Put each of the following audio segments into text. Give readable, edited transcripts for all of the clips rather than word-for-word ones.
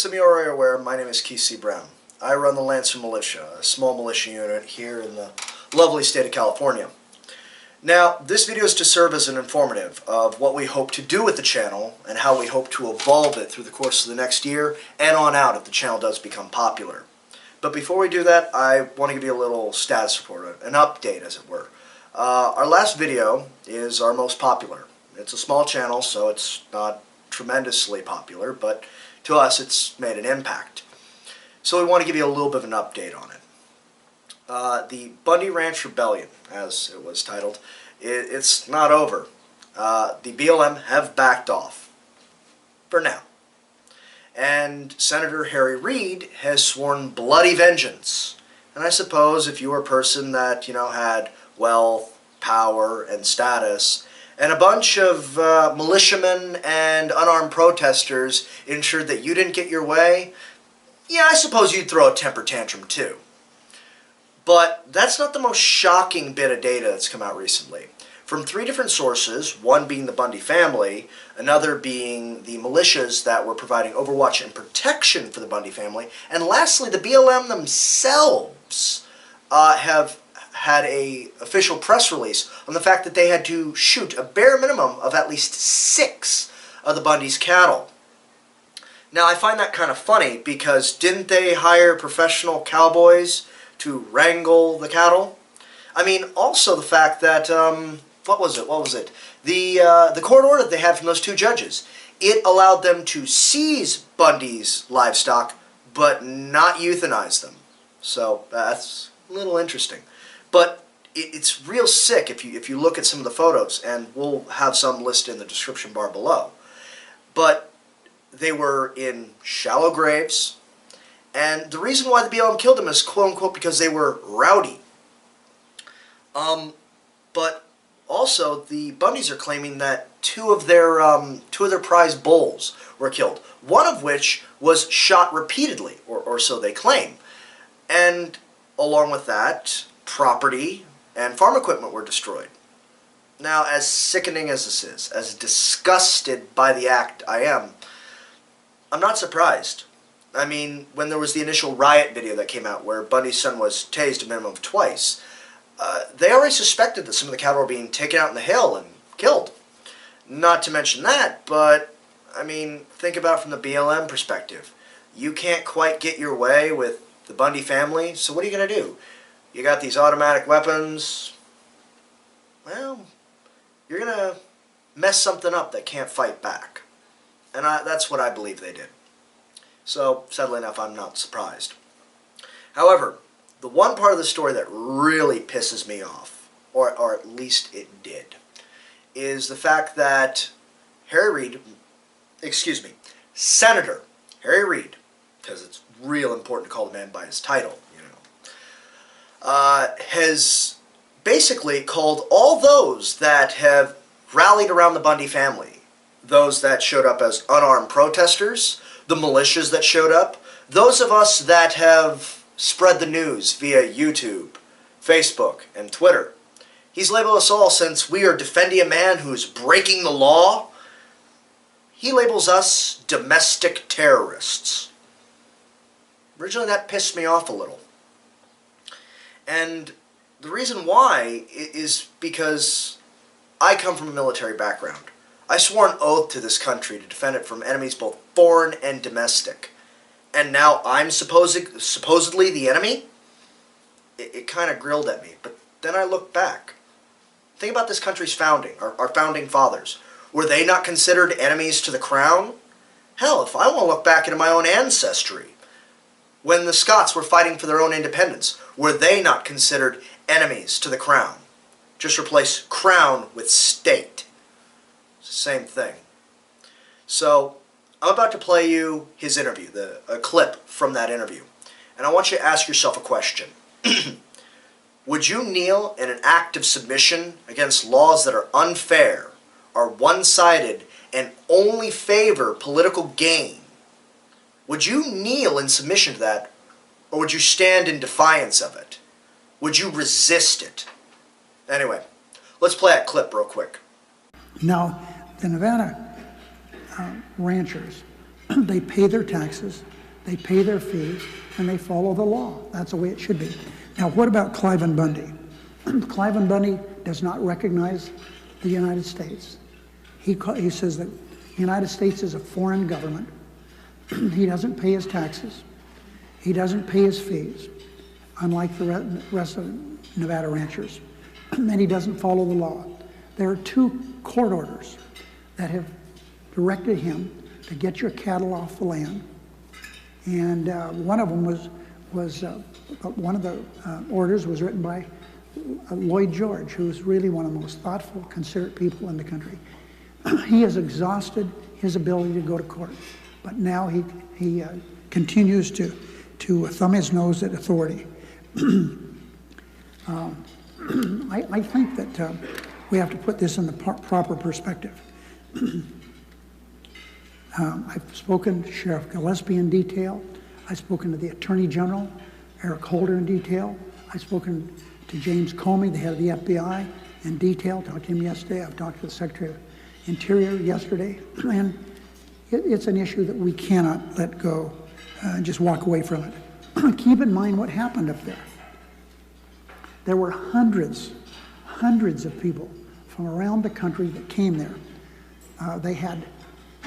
some of you are already aware, my name is Keith C. Brown. I run the L.A.N.C.E.R Militia, a small militia unit here in the lovely state of California. Now, this video is to serve as an informative of what we hope to do with the channel and how we hope to evolve it through the course of the next year and on out if the channel does become popular. But before we do that, I want to give you a little status report, an update as it were. Our last video is our most popular. It's a small channel, so it's not tremendously popular, but to us it's made an impact. So we want to give you a little bit of an update on it. The Bundy Ranch Rebellion, as it was titled, it's not over. The BLM have backed off, for now. And Senator Harry Reid has sworn bloody vengeance. And I suppose if you were a person that, had wealth, power, and status, and a bunch of militiamen and unarmed protesters ensured that you didn't get your way, yeah, I suppose you'd throw a temper tantrum too. But that's not the most shocking bit of data that's come out recently. From 3 different sources, one being the Bundy family, another being the militias that were providing overwatch and protection for the Bundy family, and lastly, the BLM themselves have had an official press release on the fact that they had to shoot a bare minimum of at least 6 of the Bundy's cattle. Now, I find that kind of funny because didn't they hire professional cowboys to wrangle the cattle? I mean, also the fact that, what was it? The court order they had from those 2 judges, it allowed them to seize Bundy's livestock, but not euthanize them. So that's a little interesting. But it's real sick if you look at some of the photos, and we'll have some listed in the description bar below. But they were in shallow graves, and the reason why the BLM killed them is quote-unquote because they were rowdy. But also the Bundys are claiming that 2 of their prize bulls were killed, one of which was shot repeatedly, or so they claim. And along with that, property and farm equipment were destroyed. Now, as sickening as this is, as disgusted by the act I am, I'm not surprised. I mean, when there was the initial riot video that came out where Bundy's son was tased a minimum of twice, they already suspected that some of the cattle were being taken out in the hill and killed. Not to mention that, but, I mean, think about it from the BLM perspective. You can't quite get your way with the Bundy family, so what are you going to do? You got these automatic weapons. Well, you're going to mess something up that can't fight back. And that's what I believe they did. So, sadly enough, I'm not surprised. However, the one part of the story that really pisses me off, or at least it did, is the fact that Senator Harry Reid, because it's real important to call the man by his title, has basically called all those that have rallied around the Bundy family, those that showed up as unarmed protesters, the militias that showed up, those of us that have spread the news via YouTube, Facebook, and Twitter. He's labeled us all, since we are defending a man who is breaking the law, he labels us domestic terrorists. Originally that pissed me off a little. And the reason why is because I come from a military background. I swore an oath to this country to defend it from enemies both foreign and domestic. And now I'm supposedly the enemy? It kind of grilled at me. But then I look back. Think about this country's founding, our founding fathers. Were they not considered enemies to the crown? Hell, if I want to look back into my own ancestry, when the Scots were fighting for their own independence, were they not considered enemies to the crown? Just replace crown with state. It's the same thing. So, I'm about to play you his interview, a clip from that interview. And I want you to ask yourself a question. Would you kneel in an act of submission against laws that are unfair, are one-sided, and only favor political gain? Would you kneel in submission to that, or would you stand in defiance of it? Would you resist it? Anyway, let's play that clip real quick. Now, the Nevada ranchers They pay their taxes, they pay their fees, and they follow the law. That's the way it should be. Now, what about Clive and Bundy? Clive and Bundy does not recognize the United States. He says that the United States is a foreign government. He doesn't pay his taxes. He doesn't pay his fees, unlike the rest of Nevada ranchers. And he doesn't follow the law. There are 2 court orders that have directed him to get your cattle off the land. And one of them was one of the orders was written by Lloyd George, who's really one of the most thoughtful, considerate people in the country. He has exhausted his ability to go to court, but now he continues to thumb his nose at authority. I think that we have to put this in the proper perspective. I've spoken to Sheriff Gillespie in detail. I've spoken to the Attorney General, Eric Holder, in detail. I've spoken to James Comey, the head of the FBI, in detail. Talked to him yesterday. I've talked to the Secretary of Interior yesterday. And it's an issue that we cannot let go and just walk away from it. Keep in mind what happened up there. There were hundreds of people from around the country that came there. They had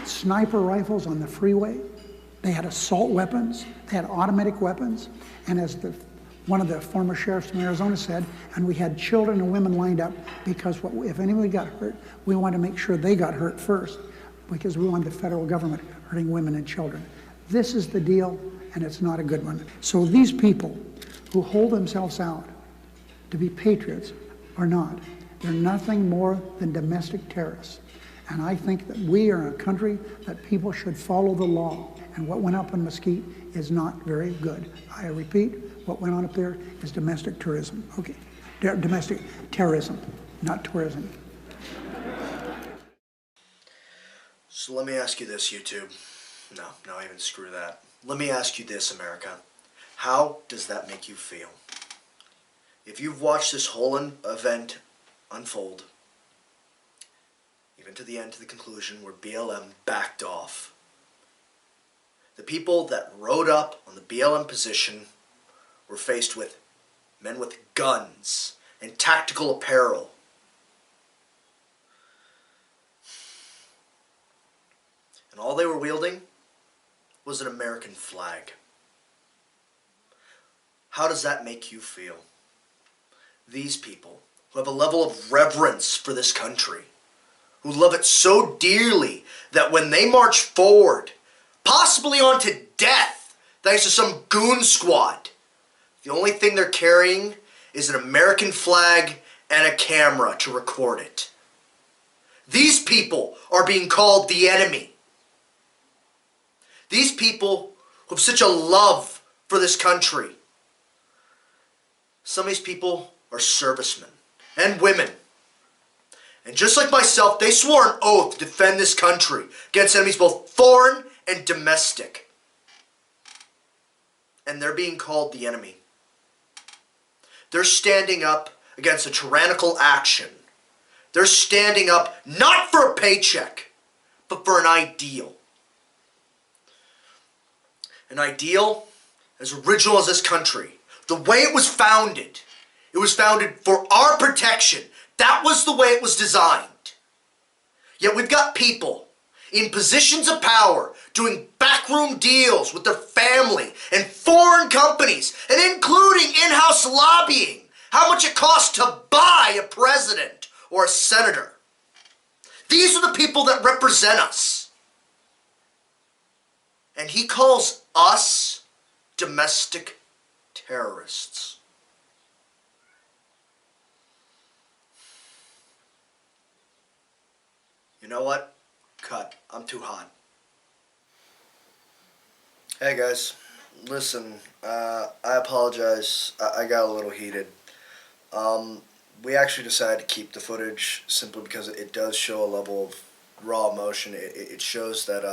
sniper rifles on the freeway. They had assault weapons. They had automatic weapons. And as one of the former sheriffs from Arizona said, and we had children and women lined up because if anybody got hurt, we wanted to make sure they got hurt first because we wanted the federal government hurting women and children. This is the deal, and it's not a good one. So these people who hold themselves out to be patriots are not. They're nothing more than domestic terrorists. And I think that we are a country that people should follow the law. And what went up in Mesquite is not very good. I repeat, what went on up there is domestic tourism. Okay, domestic terrorism, not tourism. So let me ask you this, YouTube. No, even screw that. Let me ask you this, America. How does that make you feel? If you've watched this whole event unfold, even to the end, to the conclusion, where BLM backed off, the people that rode up on the BLM position were faced with men with guns and tactical apparel. And all they were wielding was an American flag. How does that make you feel? These people who have a level of reverence for this country, who love it so dearly that when they march forward, possibly onto death, thanks to some goon squad, the only thing they're carrying is an American flag and a camera to record it. These people are being called the enemy. These people who have such a love for this country. Some of these people are servicemen and women. And just like myself, they swore an oath to defend this country against enemies both foreign and domestic. And they're being called the enemy. They're standing up against a tyrannical action. They're standing up not for a paycheck, but for an ideal. An ideal as original as this country. The way it was founded for our protection. That was the way it was designed. Yet we've got people in positions of power doing backroom deals with their family and foreign companies, and including in-house lobbying. How much it costs to buy a president or a senator. These are the people that represent us. And he calls us domestic terrorists. You know what? Cut. I'm too hot. Hey guys, listen, I apologize. I got a little heated. We actually decided to keep the footage simply because it does show a level of raw emotion. It shows that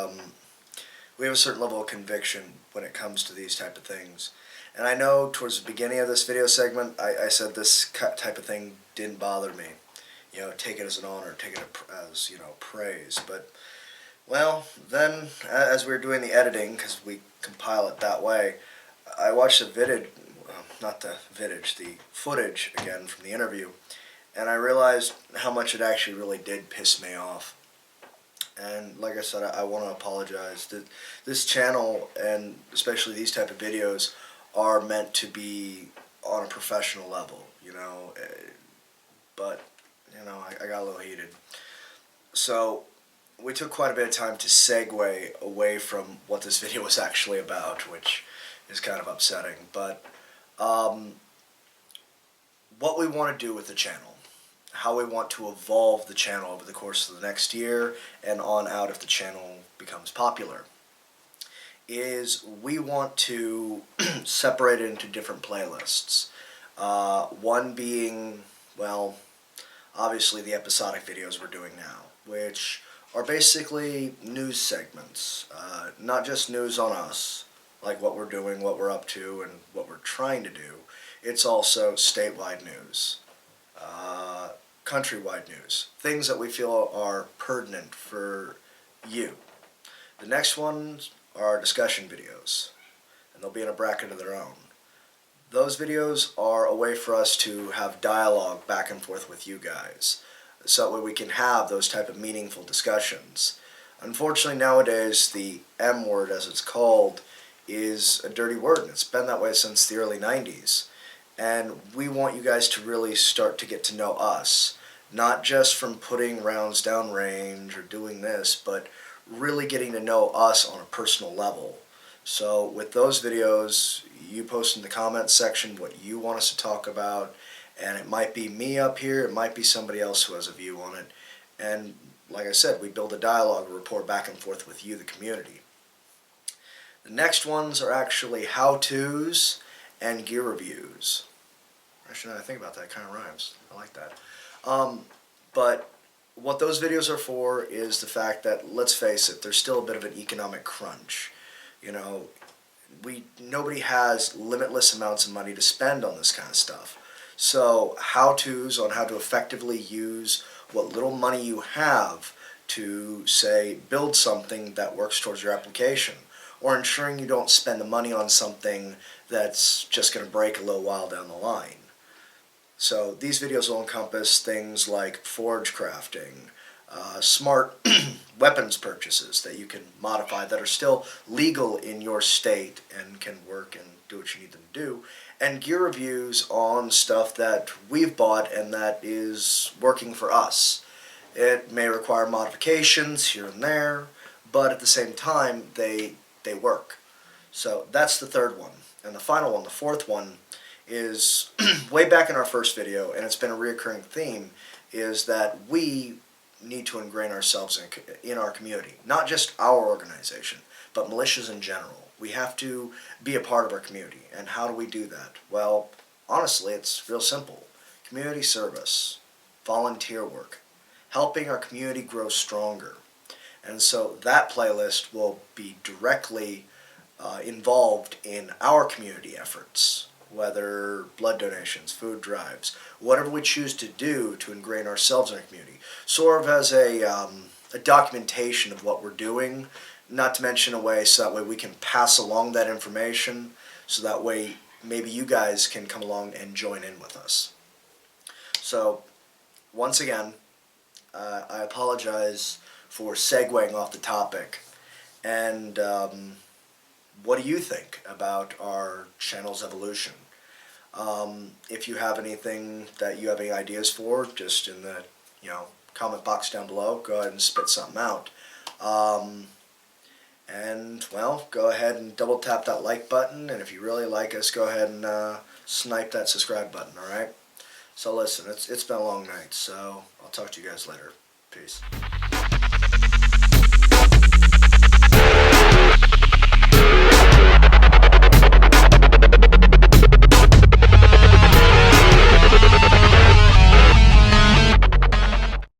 we have a certain level of conviction when it comes to these type of things. And I know towards the beginning of this video segment, I said this type of thing didn't bother me. You know, take it as an honor, take it as, praise. But Well, then, as we were doing the editing, because we compile it that way, I watched the footage again from the interview, and I realized how much it actually really did piss me off. And like I said, I want to apologize. This channel, and especially these type of videos, are meant to be on a professional level, but, I got a little heated. So, we took quite a bit of time to segue away from what this video was actually about, which is kind of upsetting. But what we want to do with the channel, how we want to evolve the channel over the course of the next year and on out if the channel becomes popular, is we want to separate it into different playlists. One being, well, obviously the episodic videos we're doing now, which are basically news segments. Not just news on us, like what we're doing, what we're up to, and what we're trying to do. It's also statewide news, countrywide news, things that we feel are pertinent for you. The next ones are discussion videos, and they'll be in a bracket of their own. Those videos are a way for us to have dialogue back and forth with you guys, so that way we can have those type of meaningful discussions. Unfortunately, nowadays, the M word, as it's called, is a dirty word, and it's been that way since the early 90s. And we want you guys to really start to get to know us, not just from putting rounds down range or doing this, but really getting to know us on a personal level. So with those videos, you post in the comments section what you want us to talk about, and it might be me up here, it might be somebody else who has a view on it. And like I said, we build a dialogue, a rapport back and forth with you, the community. The next ones are actually how-tos and gear reviews. Actually, now I think about that, it kind of rhymes. I like that. But what those videos are for is the fact that, let's face it, there's still a bit of an economic crunch. Nobody has limitless amounts of money to spend on this kind of stuff. So how-tos on how to effectively use what little money you have to, say, build something that works towards your application, or ensuring you don't spend the money on something that's just going to break a little while down the line. So these videos will encompass things like forge crafting, smart weapons purchases that you can modify that are still legal in your state and can work and do what you need them to do, and gear reviews on stuff that we've bought and that is working for us. It may require modifications here and there, but at the same time, they work. So that's the third one. And the final one, the fourth one, is way back in our first video, and it's been a reoccurring theme, is that we need to ingrain ourselves in our community. Not just our organization, but militias in general. We have to be a part of our community. And how do we do that? Well, honestly, it's real simple. Community service, volunteer work, helping our community grow stronger. And so that playlist will be directly involved in our community efforts, whether blood donations, food drives, whatever we choose to do to ingrain ourselves in our community. Sort of as a documentation of what we're doing, not to mention a way so that way we can pass along that information, so that way maybe you guys can come along and join in with us. So, once again, I apologize for segueing off the topic. And what do you think about our channel's evolution? If you have anything that you have any ideas for, just in the comment box down below, go ahead and spit something out. And well, go ahead and double tap that like button, and if you really like us, go ahead and snipe that subscribe button, alright? So listen, it's been a long night, so I'll talk to you guys later. Peace.